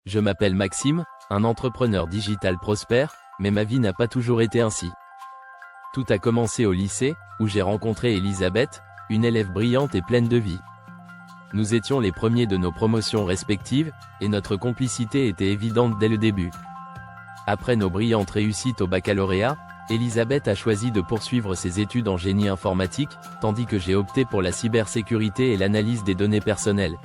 Je m'appelle Maxime, un entrepreneur digital prospère, mais ma vie n'a pas toujours été ainsi. Tout a commencé au lycée, où j'ai rencontré Elisabeth, une élève brillante et pleine de vie. Nous étions les premiers de nos promotions respectives, et notre complicité était évidente dès le début. Après nos brillantes réussites au baccalauréat, Elisabeth a choisi de poursuivre ses études en génie informatique, tandis que j'ai opté pour la cybersécurité et l'analyse des données personnelles.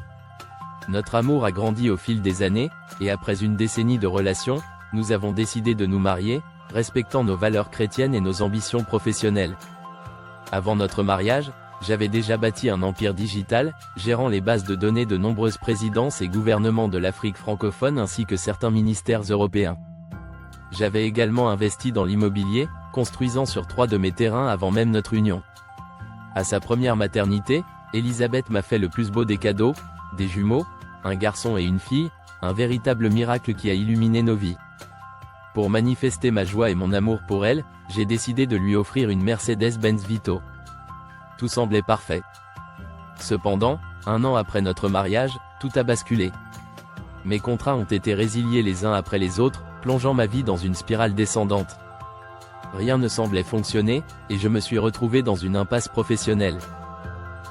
Notre amour a grandi au fil des années, et après une décennie de relations, nous avons décidé de nous marier, respectant nos valeurs chrétiennes et nos ambitions professionnelles. Avant notre mariage, j'avais déjà bâti un empire digital, gérant les bases de données de nombreuses présidences et gouvernements de l'Afrique francophone ainsi que certains ministères européens. J'avais également investi dans l'immobilier, construisant sur 3 de mes terrains avant même notre union. À sa première maternité, Elisabeth m'a fait le plus beau des cadeaux, des jumeaux, un garçon et une fille, un véritable miracle qui a illuminé nos vies. Pour manifester ma joie et mon amour pour elle, j'ai décidé de lui offrir une Mercedes-Benz Vito. Tout semblait parfait. Cependant, 1 an après notre mariage, tout a basculé. Mes contrats ont été résiliés les uns après les autres, plongeant ma vie dans une spirale descendante. Rien ne semblait fonctionner, et je me suis retrouvé dans une impasse professionnelle.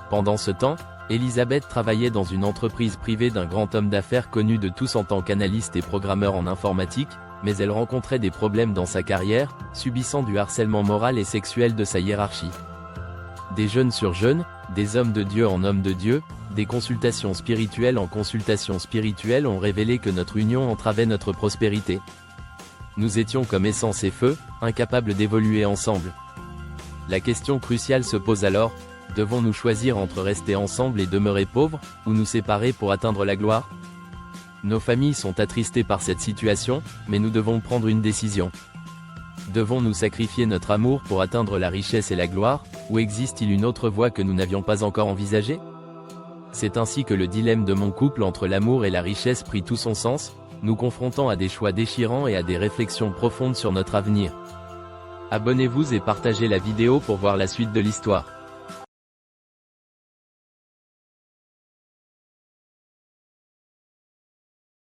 Pendant ce temps, Elisabeth travaillait dans une entreprise privée d'un grand homme d'affaires connu de tous en tant qu'analyste et programmeur en informatique, mais elle rencontrait des problèmes dans sa carrière, subissant du harcèlement moral et sexuel de sa hiérarchie. Des jeûnes sur jeûnes, des hommes de Dieu en hommes de Dieu, des consultations spirituelles en consultations spirituelles ont révélé que notre union entravait notre prospérité. Nous étions comme essence et feu, incapables d'évoluer ensemble. La question cruciale se pose alors, devons-nous choisir entre rester ensemble et demeurer pauvres, ou nous séparer pour atteindre la gloire? Nos familles sont attristées par cette situation, mais nous devons prendre une décision. Devons-nous sacrifier notre amour pour atteindre la richesse et la gloire, ou existe-t-il une autre voie que nous n'avions pas encore envisagée? C'est ainsi que le dilemme de mon couple entre l'amour et la richesse prit tout son sens, nous confrontant à des choix déchirants et à des réflexions profondes sur notre avenir. Abonnez-vous et partagez la vidéo pour voir la suite de l'histoire.